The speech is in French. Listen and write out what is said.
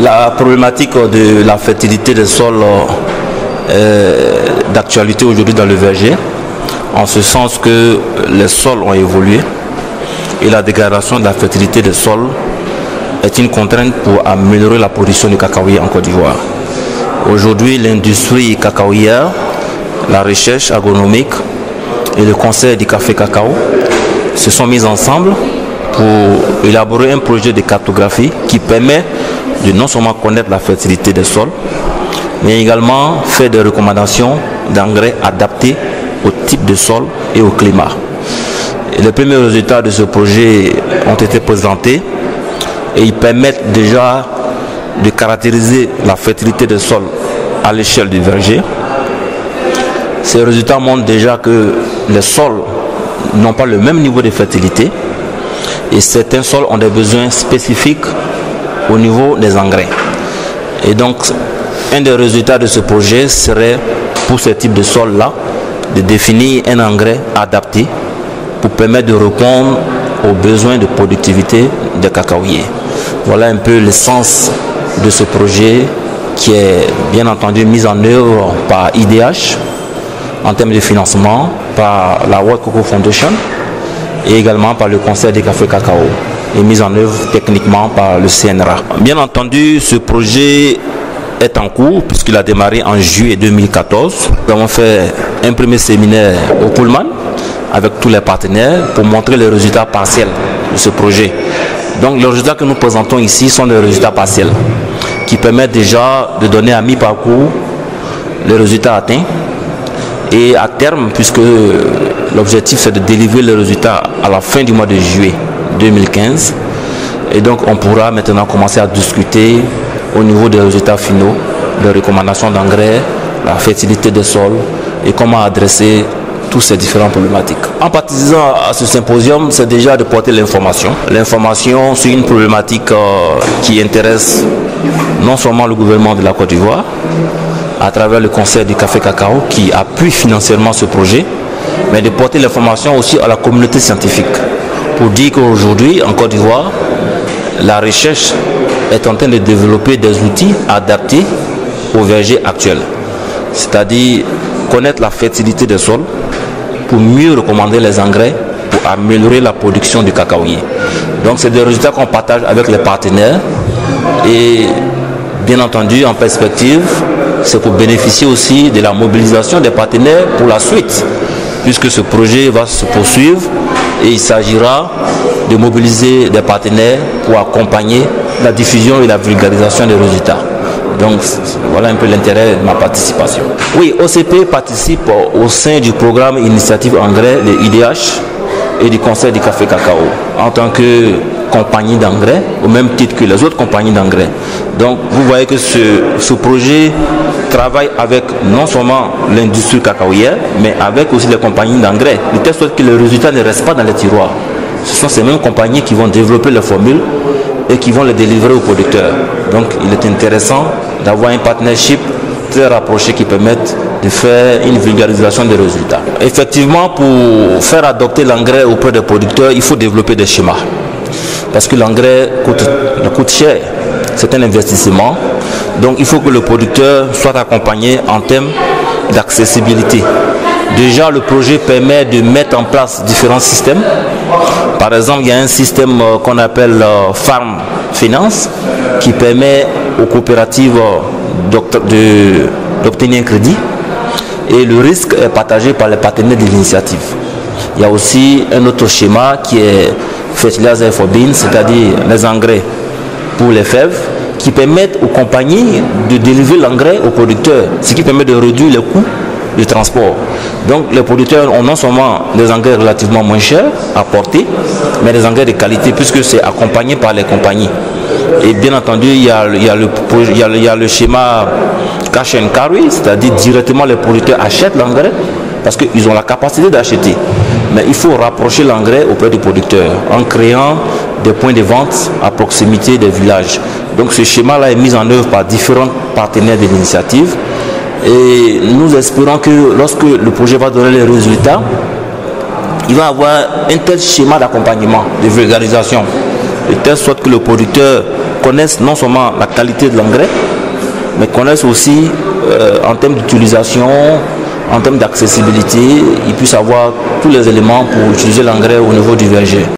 La problématique de la fertilité des sols est d'actualité aujourd'hui dans le verger, en ce sens que les sols ont évolué et la dégradation de la fertilité des sols est une contrainte pour améliorer la production du cacaoyer en Côte d'Ivoire. Aujourd'hui, l'industrie cacaoyère, la recherche agronomique et le conseil du café cacao se sont mis ensemble pour élaborer un projet de cartographie qui permet de non seulement connaître la fertilité des sols, mais également faire des recommandations d'engrais adaptés au type de sol et au climat. Et les premiers résultats de ce projet ont été présentés et ils permettent déjà de caractériser la fertilité des sols à l'échelle du verger. Ces résultats montrent déjà que les sols n'ont pas le même niveau de fertilité et certains sols ont des besoins spécifiques au niveau des engrais. Et donc, un des résultats de ce projet serait, pour ce type de sol-là, de définir un engrais adapté pour permettre de répondre aux besoins de productivité des cacaoyers. Voilà un peu l'essence de ce projet qui est bien entendu mis en œuvre par IDH en termes de financement, par la World Cocoa Foundation et également par le Conseil des cafés cacao et mis en œuvre techniquement par le CNRA. Bien entendu, ce projet est en cours puisqu'il a démarré en juillet 2014. Nous avons fait un premier séminaire au Pullman avec tous les partenaires pour montrer les résultats partiels de ce projet. Donc les résultats que nous présentons ici sont des résultats partiels qui permettent déjà de donner à mi-parcours les résultats atteints et à terme, puisque l'objectif c'est de délivrer les résultats à la fin du mois de juillet 2015, et donc on pourra maintenant commencer à discuter au niveau des résultats finaux, des recommandations d'engrais, la fertilité des sols et comment adresser toutes ces différentes problématiques. En participant à ce symposium, c'est déjà de porter l'information. L'information sur une problématique qui intéresse non seulement le gouvernement de la Côte d'Ivoire, à travers le Conseil du café cacao qui appuie financièrement ce projet, mais de porter l'information aussi à la communauté scientifique pour dire qu'aujourd'hui, en Côte d'Ivoire, la recherche est en train de développer des outils adaptés au verger actuel. C'est-à-dire connaître la fertilité des sols pour mieux recommander les engrais pour améliorer la production du cacaoyer. Donc c'est des résultats qu'on partage avec les partenaires et bien entendu en perspective, c'est pour bénéficier aussi de la mobilisation des partenaires pour la suite, puisque ce projet va se poursuivre et il s'agira de mobiliser des partenaires pour accompagner la diffusion et la vulgarisation des résultats. Donc voilà un peu l'intérêt de ma participation. Oui, OCP participe au sein du programme Initiative Engrais, le IDH, et du Conseil du café cacao, en tant que compagnie d'engrais, au même titre que les autres compagnies d'engrais. Donc vous voyez que ce projet travaille avec non seulement l'industrie cacaoyère, mais avec aussi les compagnies d'engrais, de telle sorte que les résultats ne restent pas dans les tiroirs. Ce sont ces mêmes compagnies qui vont développer les formules et qui vont les délivrer aux producteurs. Donc il est intéressant d'avoir un partnership très rapproché qui permette de faire une vulgarisation des résultats. Effectivement, pour faire adopter l'engrais auprès des producteurs, il faut développer des schémas. Parce que l'engrais coûte cher, c'est un investissement. Donc il faut que le producteur soit accompagné en termes d'accessibilité. Déjà, le projet permet de mettre en place différents systèmes. Par exemple, il y a un système qu'on appelle Farm Finance qui permet aux coopératives d'obtenir un crédit et le risque est partagé par les partenaires de l'initiative. Il y a aussi un autre schéma qui est Fertilizer for Beans, c'est-à-dire les engrais pour les fèves qui permettent aux compagnies de délivrer l'engrais aux producteurs, ce qui permet de réduire les coûts de transport. Donc les producteurs ont non seulement des engrais relativement moins chers à porter, mais des engrais de qualité puisque c'est accompagné par les compagnies. Et bien entendu, il y a le schéma cash and carry, c'est-à-dire directement les producteurs achètent l'engrais parce qu'ils ont la capacité d'acheter. Mais il faut rapprocher l'engrais auprès des producteurs en créant des points de vente à proximité des villages. Donc ce schéma-là est mis en œuvre par différents partenaires de l'initiative. Et nous espérons que lorsque le projet va donner les résultats, il va avoir un tel schéma d'accompagnement, de vulgarisation, de telle sorte que le producteur connaissent non seulement la qualité de l'engrais, mais connaissent aussi en termes d'utilisation, en termes d'accessibilité, ils puissent avoir tous les éléments pour utiliser l'engrais au niveau du verger.